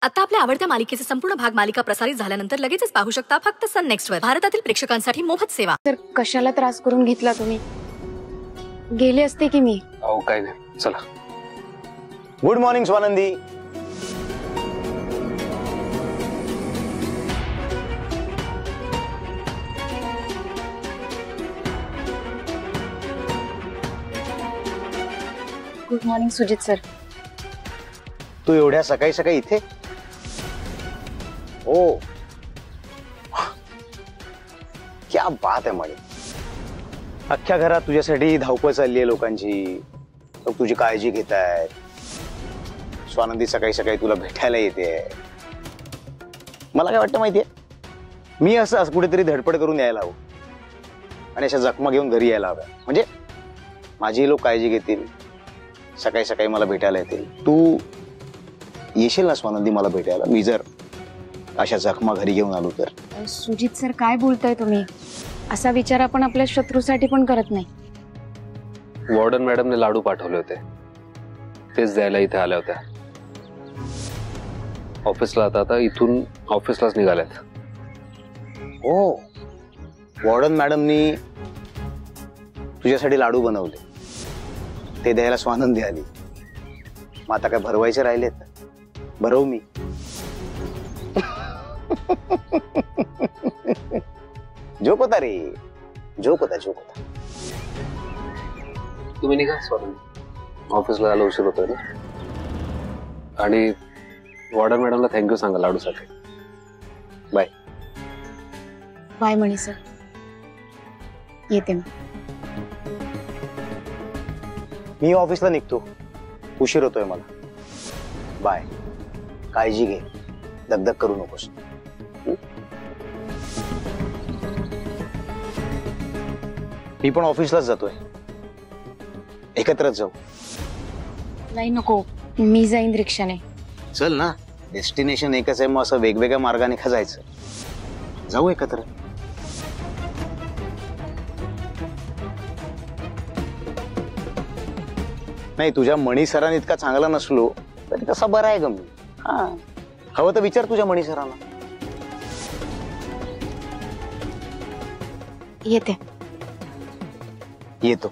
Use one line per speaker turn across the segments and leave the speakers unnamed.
आता आपल्या आवडत्या मालिकेचे संपूर्ण भाग मालिका प्रसारित झाल्यानंतर लगेचच पाहू शकता फक्त सन नेक्स्ट वर. भारतातील प्रेक्षकांसाठी मोफत सेवा.
तर कशाला त्रास करून घेतला तुम्ही? गेले असते की मी.
अहो काय नाही, चला.
Good morning Swanandi.
Good morning Sujit sir.
तू एवढ्या सकाळी सकाळी इथे? ओ क्या बात आहे मणी. अख्ख्या घरात तुझ्यासाठी धावपळ चालली आहे लोकांची. लोक तुझी काळजी घेत आहेत. स्वानंदी सकाळी सकाळी तुला भेटायला येते. मला काय वाटतं माहितीये, मी असं कुठेतरी धडपड करून यायला हवं आणि अशा जखमा घेऊन घरी यायला हव्या. म्हणजे माझी लोक काळजी घेतील, सकाळी सकाळी मला भेटायला येतील. तू येशील ना स्वानंदी मला भेटायला, मी जर अशा जखमा घरी घेऊन आलो तर?
सुजित सर काय बोलताय तुम्ही? असा विचार आपण आपल्या शत्रूसाठी पण करत नाही.
वॉर्डन मॅडमने लाडू पाठवले होते, तेच द्यायला इथे आल्या होत्या. ऑफिसला आता इथून ऑफिसलाच निघाल्यात.
हो, वॉर्डन मॅडमनी तुझ्यासाठी लाडू बनवले, ते द्यायला स्वानंदी आली. मग आता काय भरवायचे राहिलेत? भरव मी. जोक होता रे, जोक होता, जोक होता.
तुम्ही निघा स्वानंदी, ऑफिसला जायला उशीर होतोय ना. आणि वॉर्डन मॅडमला थँक्यू सांगा लाडूसाठी. बाय.
बाय मणी सर, येते
मी ऑफिसला निघतो, उशीर होतोय मला. बाय. काळजी घे, दगदग करू नकोस. मी पण ऑफिसलाच जातोय, एकत्रच जाऊ.
नाही नको, मी जाईन रिक्षाने.
चल ना, डेस्टिनेशन एकच आहे, मग असं वेगवेगळ्या मार्गाने का जायचं? जाऊ एकत्र. नाही, तुझ्या मणी सरांनी इतका चांगला नसलो तरी तसा बरा आहे ग मी. हा, हवं तर विचार तुझ्या मणी सरांना.
येते.
येतो.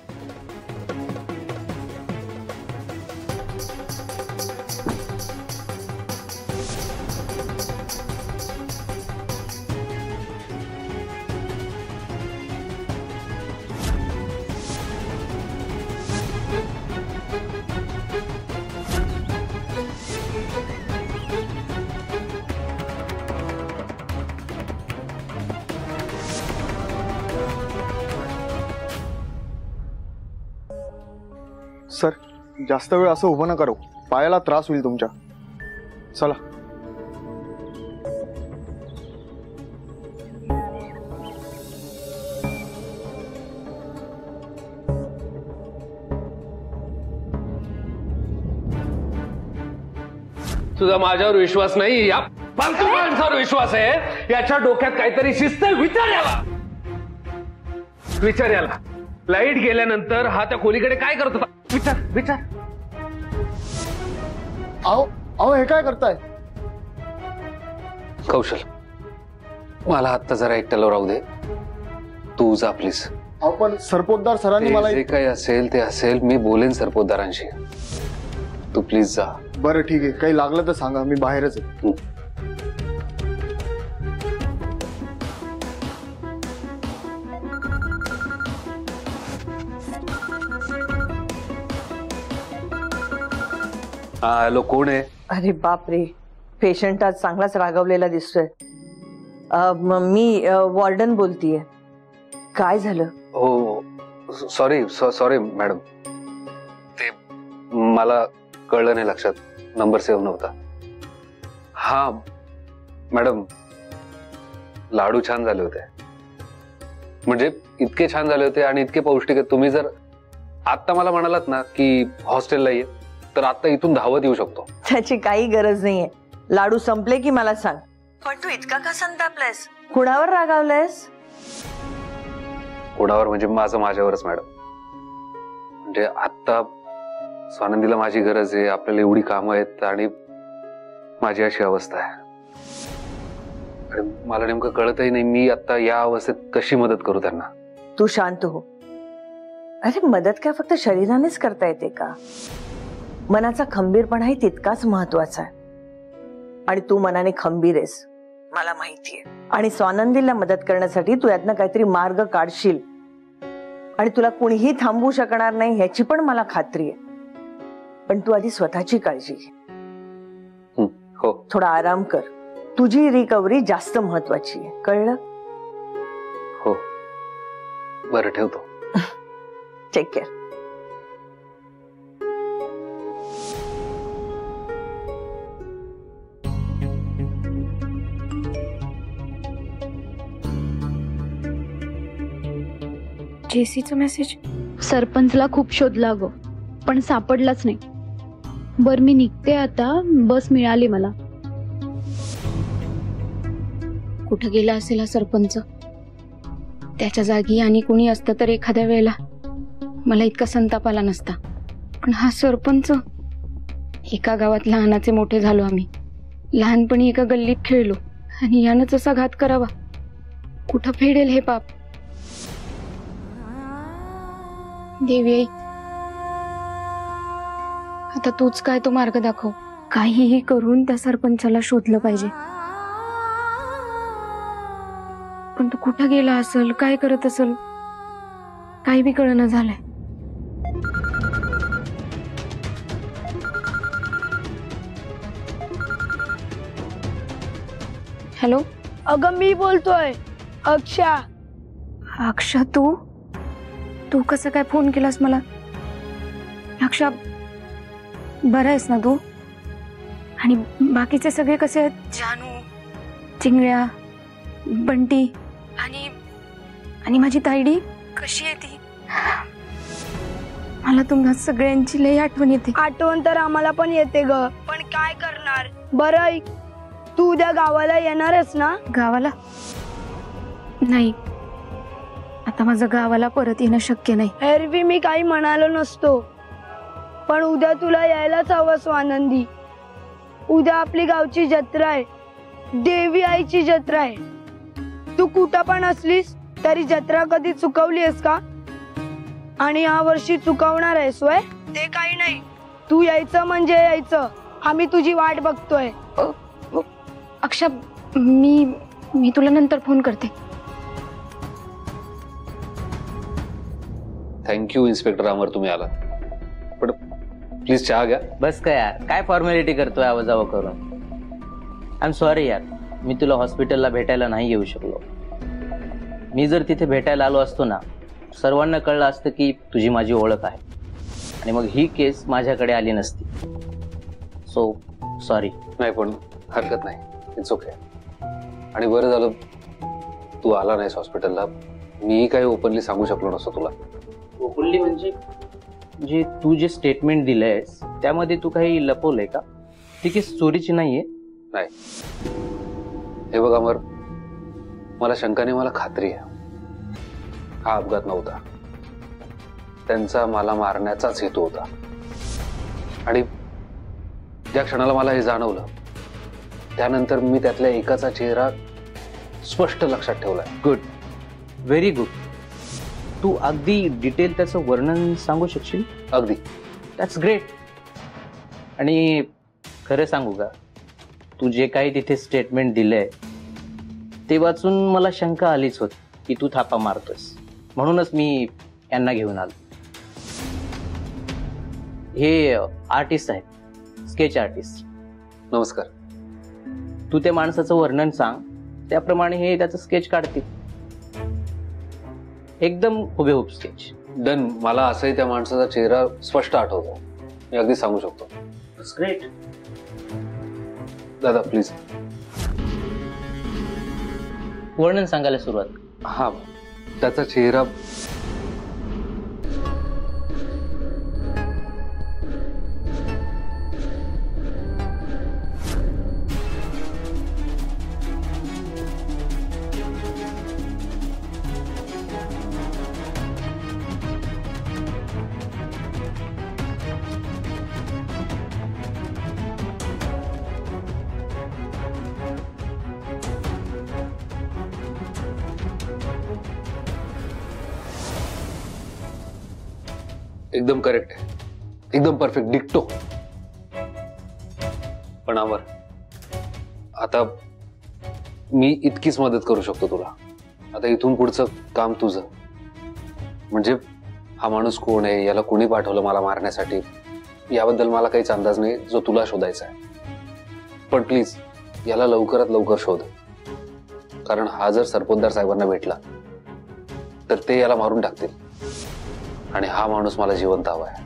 सर, जास्त वेळ असं उभं नका राहू, पायाला त्रास होईल तुमच्या. चला.
तुझा माझ्यावर विश्वास नाही, या फालतू माणसावर विश्वास आहे. याच्या डोक्यात काहीतरी शिस्त. विचार याला, विचार याला. लाईट गेल्यानंतर हा त्या खोलीकडे काय करत होता? विचार, विचार.
आओ आओ, हे काय करताय?
कौशल, मला आत्ता जरा एकट्याला राहू दे. तू जा प्लीज.
आपण सरपोतदार सरांनी मला
जे काही असेल ते असेल, मी बोलेन सरपोतदारांशी. तू प्लीज जा.
बरं ठीक आहे, काही लागलं तर सांगा, मी बाहेरच आहे.
हॅलो, कोण आहे?
अरे बापरे, पेशंट आज चांगलाच रागावलेला दिसतोय. मी वॉर्डन बोलतीये. काय झालं?
हो, सॉरी सॉरी मॅडम, ते मला कळलं नाही, लक्षात नंबर सेव्ह नव्हता. हा मॅडम, लाडू छान झाले होते. म्हणजे इतके छान झाले होते आणि इतके पौष्टिक आहेत. तुम्ही जर आत्ता मला म्हणालात ना की हॉस्टेलला ये, तर आता इथून धावत येऊ शकतो.
त्याची काही गरज नाहीये. लाडू संपले की मला सांग. पण तू इतका का संतापलायस? कुणावर रागावलायस?
कुणावर म्हणजे माझं माझ्यावरच मॅडम. म्हणजे आता स्वानंदीला माझी गरज आहे, आपल्याला एवढी कामं आहेत आणि माझी अशी अवस्था आहे आणि मला नेमकं कळतही नाही मी आता या अवस्थेत कशी मदत करू त्यांना.
तू शांत हो. अरे मदत काय फक्त शरीरानेच करता येते का? मनाचा खंबीरपणाही तितकाच महत्वाचा आहे. आणि तू मनाने खंबीर आहेस मला माहितीये. आणि स्वानंदीला मदत करण्यासाठी तू यातनं काहीतरी मार्ग काढशील आणि तुला कुणीही थांबवू शकणार नाही ह्याची पण मला खात्री आहे. पण तू आधी स्वतःची काळजी घे.
हो.
थोडा आराम कर. तुझी रिकव्हरी जास्त महत्वाची आहे, कळलं?
हो बरं ठेवतो.
Take care.
जेसीचा मेसेज. सरपंचला खूप शोधला गो पण सापडलाच नाही. बर मी निघते आता, बस मिळाली मला. कुठं गेला असेल हा सरपंच? त्याच्या जागी आणि कोणी असतं तर एखाद्या वेळेला मला इतका संताप आला नसता. पण हा सरपंच. एका गावात लहानाचे मोठे झालो आम्ही. लहानपणी एका गल्लीत खेळलो आणि यानंच असा घात करावा. कुठं फेडेल हे पाप? देवी आई, आता तूच काय तो मार्ग दाखव. काहीही करून त्या सरपंचाला शोधलं पाहिजे. पण तो कुठं गेला असेल, काय करत असेल, काही बी कळना झालंय. हॅलो.
अगं मी बोलतोय, अक्षा.
अक्षा तू कसं काय फोन केलास मला? अक्षा बरं आहेस ना तू? आणि बाकीचे सगळे कसे आहेत? जानू, चिंगळ्या, बंटी आणि माझी ताईडी कशी आहे ती? मला तुम्हा सगळ्यांची लई आठवण येते.
आठवण तर आम्हाला पण येते ग, पण काय करणार? बरं ऐक, तू उद्या गावाला येणारच ना?
गावाला नाही, आता माझं गावाला परत येणं शक्य नाही.
एरवी मी काही म्हणालो नसतो, पण उद्या तुला यायलाच हवं स्वानंदी. उद्या आपली गावची जत्रा आहे, देवी आईची जत्रा आहे. तू कुठं पण असलीस तरी जत्रा कधी चुकवली आहेस का? आणि या वर्षी चुकवणार आहेस वय? ते काही नाही, तू यायचं म्हणजे यायचं. आम्ही तुझी वाट बघतोय.
अक्षा मी तुला नंतर फोन करते.
थँक्यू इन्स्पेक्टर अमर, तुम्ही आलात. पण प्लीज चहा घ्या.
बस काय यार, काय फॉर्मॅलिटी करतोय आवाजावं करून. आय एम सॉरी यार, मी तुला हॉस्पिटलला भेटायला नाही येऊ शकलो. मी जर तिथे भेटायला आलो असतो ना, सर्वांना कळलं असतं की तुझी माझी ओळख आहे आणि मग ही केस माझ्याकडे आली नसती. So sorry.
नाही पण हरकत नाही, इट्स ओके. आणि बरं झालं तू आला नाहीस हॉस्पिटलला. मी काही ओपनली सांगू शकलो नसतो तुला.
ओपनली म्हणजे तू जे स्टेटमेंट दिलंयस त्यामध्ये तू काही लपवलंय का? ती केस चोरीची नाहीये.
नाही, हे बघ अमर, मला शंकाने मला खात्री आहे हा अपघात नव्हता. त्यांचा मला मारण्याचाच हेतू होता. आणि ज्या क्षणाला मला हे जाणवलं त्यानंतर मी त्यातल्या एकाचा चेहरा स्पष्ट लक्षात ठेवलाय.
Good, very good. तू अगदी डिटेल त्याचं वर्णन सांगू शकशील?
अगदी.
That's great. आणि खरं सांगू का, तू जे काही तिथे स्टेटमेंट दिलंय ते वाचून मला शंका आलीच होती की तू थापा मारतोस. म्हणूनच मी यांना घेऊन आलो. हे आर्टिस्ट आहेत, स्केच आर्टिस्ट.
नमस्कार.
तू त्या माणसाचं वर्णन सांग, त्याप्रमाणे हे त्याचं स्केच काढतील. एकदम हुबेहूब स्केच.
डन. मला असंही त्या माणसाचा चेहरा स्पष्ट आठवतो. मी अगदी सांगू शकतो.
ग्रेट.
दादा प्लीज.
वर्णन सांगायला सुरुवात.
हा, त्याचा चेहरा एकदम करेक्ट आहे, एकदम परफेक्ट, डिक्टो. पण अमर, आता मी इतकीच मदत करू शकतो तुला. आता इथून पुढचं काम तुझं. म्हणजे हा माणूस कोण आहे, याला कोणी पाठवलं मला मारण्यासाठी, याबद्दल मला काहीच अंदाज नाही, जो तुला शोधायचा आहे. पण प्लीज याला लवकरात लवकर शोध, कारण हा जर सरपोतदार साहेबांना भेटला तर ते याला मारून टाकतील. आणि हा माणूस मला जिवंत हवा आहे,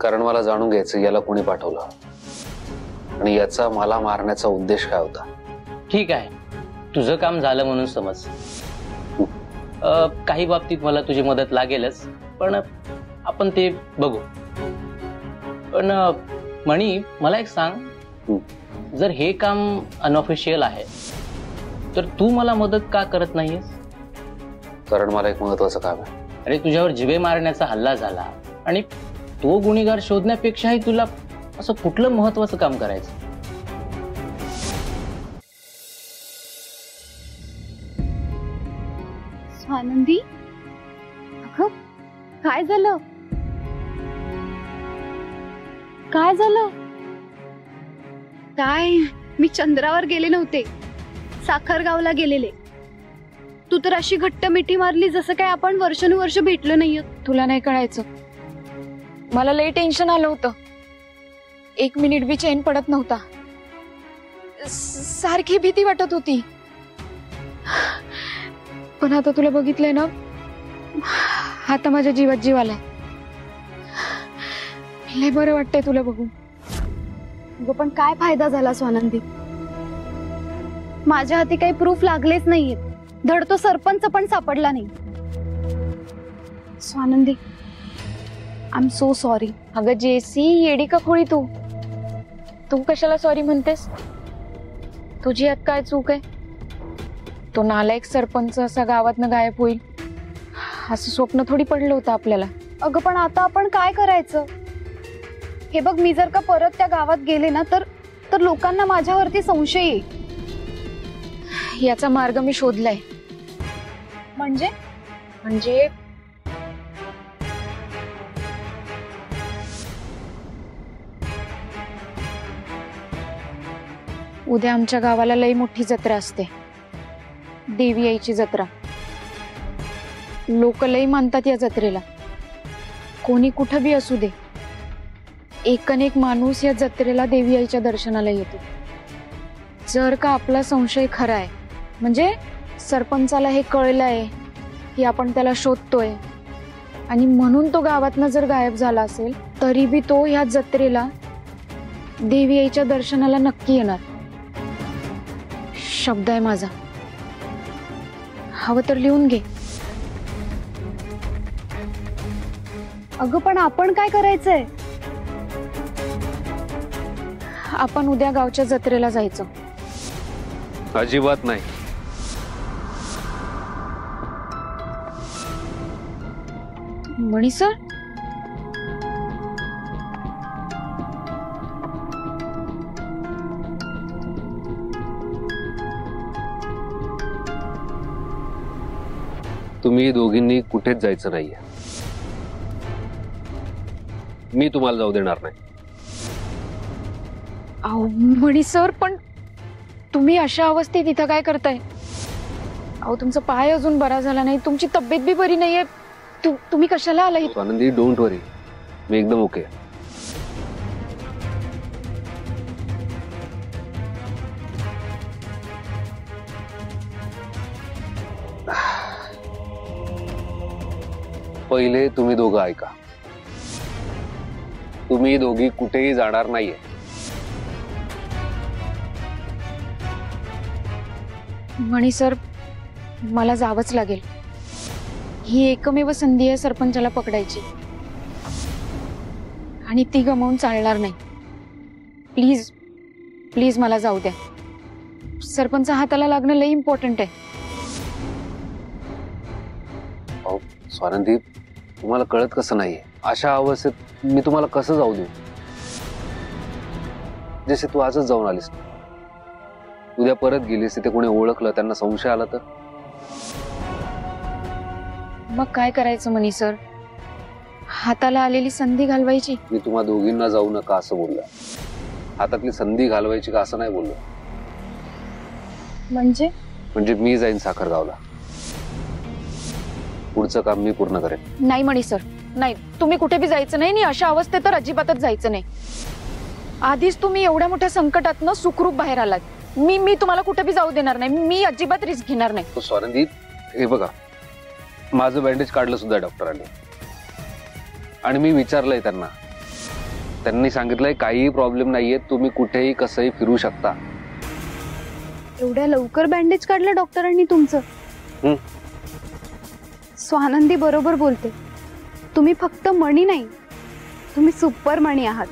कारण मला जाणून घ्यायचं याला कोणी पाठवलं आणि याचा मला मारण्याचा उद्देश काय होता.
ठीक आहे, तुझं काम झालं म्हणून समज. काही बाबतीत मला तुझी मदत लागेलच, पण आपण ते बघू. पण मणी, मला एक सांग, जर हे काम अनऑफिशियल आहे तर तू मला मदत का करत नाहीयेस?
कारण मला एक महत्वाचं काम आहे.
अरे, तुझ्यावर जिवे मारण्याचा हल्ला झाला आणि तो गुन्हेगार शोधण्यापेक्षाही तुला असं कुठलं महत्वाचं काम करायचं?
स्वानंदी, अगं काय झालं? काय झालं? काय, मी चंद्रावर गेले नव्हते, साखरगावला गेलेले. तू तर अशी घट्ट मिठी मारली जसं काय आपण वर्षानुवर्ष भेटलो नाहीये. तुला नाही कळायचं, मला लई टेन्शन आलं होतं. 1 मिनिट बी चैन पडत नव्हता, सारखी भीती वाटत होती. पण आता तुला बघितलंय ना, आता माझ्या जीवात जीव आलाय. लय बरं वाटतंय तुला बघून. पण काय फायदा झाला स्वानंदी? माझ्या हाती काही प्रूफ लागलेच नाहीये, धड तो सरपंच पण सापडला नाही. Swanandi, I am so sorry. अगं जेसी, येडी का खोळी तू कशाला सॉरी म्हणतेस? तुझी यात काय चूक आहे? तो नालायक सरपंच असा गावातनं गायब होईल असं स्वप्न थोडी पडलं होतं आपल्याला. अगं पण आता आपण काय करायचं? हे बघ, मी जर का परत त्या गावात गेले ना तर लोकांना माझ्यावरती संशय येईल. याचा मार्ग मी शोधलाय. म्हणजे उद्या आमच्या गावाला लई मोठी जत्रा असते, देवी आईची जत्रा. लोक लई मानतात या जत्रेला. कोणी कुठं बी असू दे, एकनेक माणूस या जत्रेला देवी आईच्या दर्शनाला येतो. जर का आपला संशय खरा आहे, म्हणजे सरपंचाला हे कळलंय की आपण त्याला शोधतोय आणि म्हणून तो गावातनं जर गायब झाला असेल, तरी बी तो या जत्रेला देवी आईच्या दर्शनाला नक्की येणार. शब्द आहे माझा, हवं तर लिहून घे. अगं पण आपण काय करायचंय? आपण उद्या गावच्या जत्रेला जायचं.
अजिबात नाही.
मणी सर,
तुम्ही दोघींनी कुठेच जायचं नाहीये. मी तुम्हाला जाऊ देणार नाही.
अहो मणी सर, पण तुम्ही अशा अवस्थेत इथं काय करताय? अहो तुमचा पाय अजून बरा झाला नाही, तुमची तब्येत बी बरी नाहीये, तुम्ही कशाला आला इथं?
आनंदी, डोंट वरी, मी एकदम ओके. पहिले तुम्ही दोघं ऐका. तुम्ही दोघी कुठेही जाणार नाहीये.
मणी सर, मला जावंच लागेल. ही एकमेव संधी आहे सरपंचाला पकडायची, आणि ती गमावून चालणार नाही. प्लीज प्लीज मला जाऊ द्या. सरपंच हाताला लागणं लई इम्पॉर्टंट आहे.
स्वानंदी, तुम्हाला कळत कसं नाहीये? अशा अवस्थेत मी तुम्हाला कसं जाऊ देऊ? जसे तू आजच जाऊन आलीस, उद्या परत गेलीस, तिथे कोणी ओळखलं, त्यांना संशय आला तर?
मग काय करायचं मनी सर? हाताला आलेली संधी घालवायची.
मी तुम्हा दोघींना जाऊ नका असं बोललो. हातातली संधी घालवायची का असं नाही बोललो. म्हणजे मी जाईन साखरगावला. पुढचं काम मी पूर्ण करेन.
नाही मणी सर, नाही, तुम्ही कुठे बी जायचं नाही आणि अशा अवस्थेत तर अजिबातच जायचं नाही. आधीच तुम्ही एवढ्या मोठ्या संकटातनं सुखरूप बाहेर आलात. मी तुम्हाला कुठे बी जाऊ देणार नाही. मी अजिबात रिस्क घेणार नाही.
स्वानंदी, हे बघा, माझं बँडेज काढलं सुद्धा डॉक्टरांनी आणि मी विचारलंय त्यांना. त्यांनी सांगितलंय काहीही प्रॉब्लेम नाहीये, तुम्ही कुठेही कसंही फिरू शकता.
एवढ्या लवकर बँडेज काढलं डॉक्टरांनी तुमचं? स्वानंदी बरोबर बोलते. तुम्ही फक्त मणी नाही, तुम्ही सुपर मणी आहात.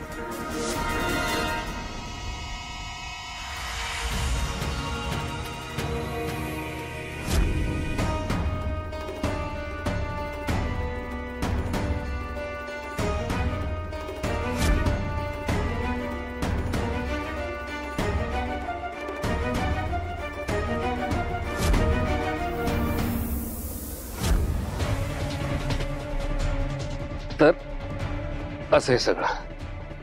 तर असं आहे सगळं.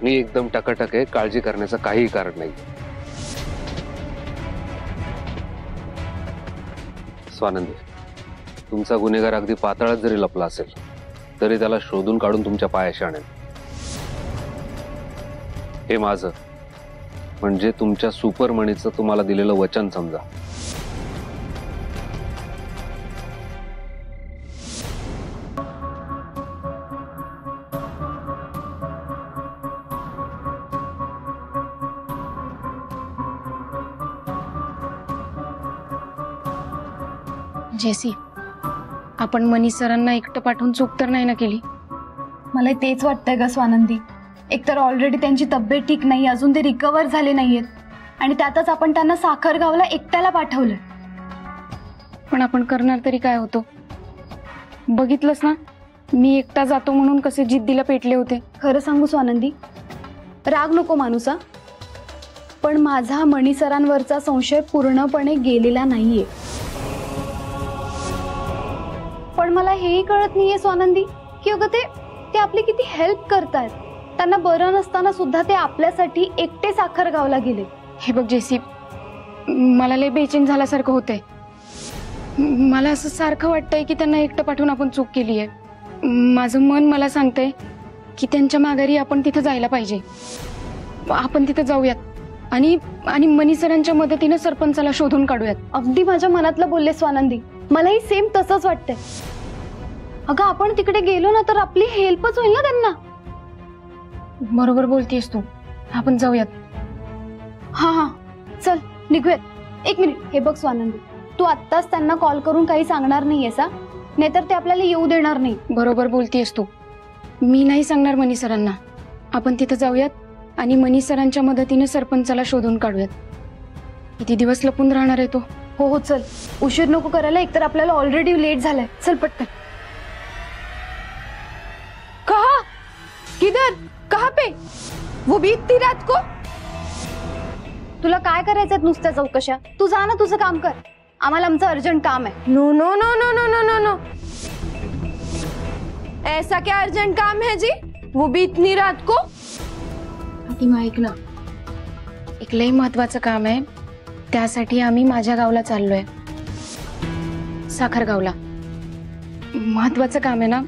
मी एकदम टकाटक आहे, काळजी करण्याचं काही कारण नाही. स्वानंदी, तुमचा गुन्हेगार अगदी पाताळात जरी लपला असेल तरी त्याला शोधून काढून तुमच्या पायाशी आणेल. हे माझं म्हणजे तुमच्या सुपरमणीचं तुम्हाला दिलेलं वचन समजा.
जेसी, आपण मनी सरांना एकटं पाठवून चूक तर नाही ना केली?
मला तेच वाटतंय ग स्वानंदी. एकतर ऑलरेडी त्यांची तब्येत ठीक नाही, अजून ते रिकवर झाले नाहीयेत आणि त्यातच आपण त्यांना साखरगावला एकट्याला पाठवलं.
पण आपण करणार तरी काय होतो? बघितलंस ना, मी एकटा जातो म्हणून कसे जिद्दीला पेटले होते.
खरं सांगू स्वानंदी, राग नको माणूसा, पण माझा मणी सरांवरचा संशय पूर्णपणे गेलेला नाहीये. पण मला हेही कळत नाहीये स्वानंदी की अगं ते आपली किती हेल्प करतायत. त्यांना बरं नसताना सुद्धा ते आपल्यासाठी एकटे साखरगावला गेले.
हे बघ जेसी, मला लय बेचैन झाल्यासारखं होतंय. मला असं सारखं वाटतंय की त्यांना एकटं पाठवून आपण चूक केली आहे. माझं मन मला सांगतंय की त्यांच्या माघारी आपण तिथं जायला पाहिजे. आपण तिथं जाऊयात आणि मनी सरांच्या मदतीने सरपंचाला शोधून काढूयात.
अगदी माझ्या मनातलं बोलले स्वानंदी, मलाही सेम तसंच वाटतंय. अगं आपण तिकडे गेलो ना तर आपली हेल्पच होईल ना त्यांना.
बरोबर बोलतेस तू, आपण जाऊयात.
हा चल निघूयात. एक मिनिट, हे बघ स्वानंदी, तू आत्ताच त्यांना कॉल करून काही सांगणार नाहीयेस हा, नाहीतर ते आपल्याला येऊ देणार नाही.
बरोबर बोलतेस तू, मी नाही सांगणार मनी सरांना. आपण तिथं जाऊयात आणि मनी सरांच्या मदतीने सरपंचाला शोधून काढूयात. किती दिवस लपून राहणार आहे तो?
हो चल, उशीर नको करायला, एकतर आपल्याला ऑलरेडी लेट झालाय. चल पटकन.
कहा? किधर? कहाँ पे? वो भी इतनी रात को?
तुला काय करायचंय नुसत्या चौकशा? तू जा ना, तुझं काम कर. आम्हाला आमचं अर्जंट काम आहे.
No no no no no no no no, ऐसा क्या अर्जेंट काम है जी? वो भी इतनी रात को?
फातिमा, ऐक ना, एक लय महत्वाचं काम आहे. त्यासाठी आम्ही माझ्या गावला चाललोय, साखरगावला. महत्वाचं काम आहे ना,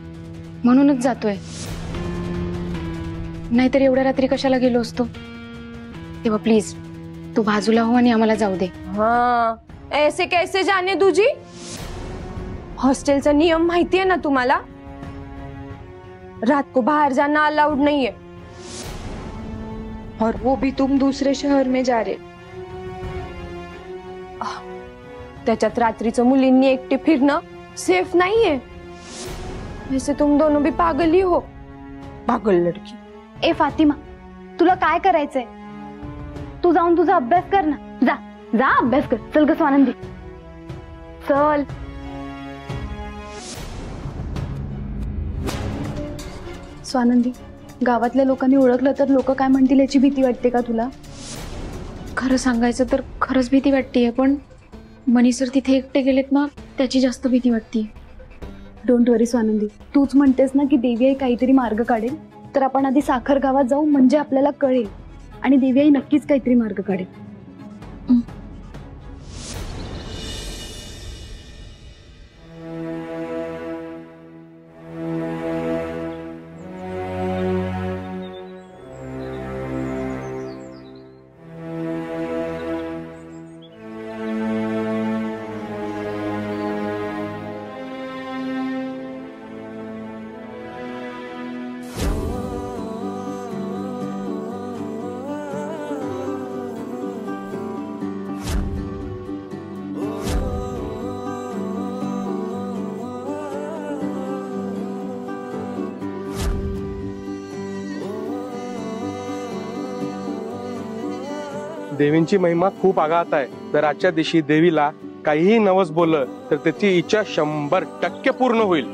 म्हणूनच जातोय. नाहीतर एवढ्या रात्री कशाला गेलो असतो. तेव्हा प्लीज तू बाजूला हो आणि आम्हाला जाऊ दे.
हाँ, ऐसे कैसे जाने दूजी? हॉस्टेलचा नियम माहिती आहे ना तुम्हाला? रात को बाहर जाना अलाउड नहीं है. और वो भी तुम दूसरे शहर में जा रहे. त्याच्यात रात्रीचं मुलींनी एकटे फिरणं सेफ नाहीये. वैसे तुम दोनों भी पागल ही हो. पागल लड़की.
ए फातिमा, तुला काय करायचंय? तू जाऊन तुझा अभ्यास कर ना. जा जा अभ्यास कर. चल ग स्वानंदी, चल. स्वानंदी, गावातल्या लोकांनी ओळखलं तर लोक काय म्हणतील याची भीती वाटते का तुला?
खरं सांगायचं तर खरंच भीती वाटतेय, पण मनी सर तिथे एकटे गेलेत ना, त्याची जास्त भीती वाटते.
डोंट वरी स्वानंदी, तूच म्हणतेस ना की देवी आई काहीतरी मार्ग काढेल, तर आपण आधी साखर गावात जाऊ, म्हणजे आपल्याला कळेल आणि देवी आई नक्कीच काहीतरी मार्ग काढेल.
देवींची महिमा खूप आघात आहे. जर आजच्या दिवशी देवीला काहीही नवस बोललं तर त्याची इच्छा 100% पूर्ण होईल.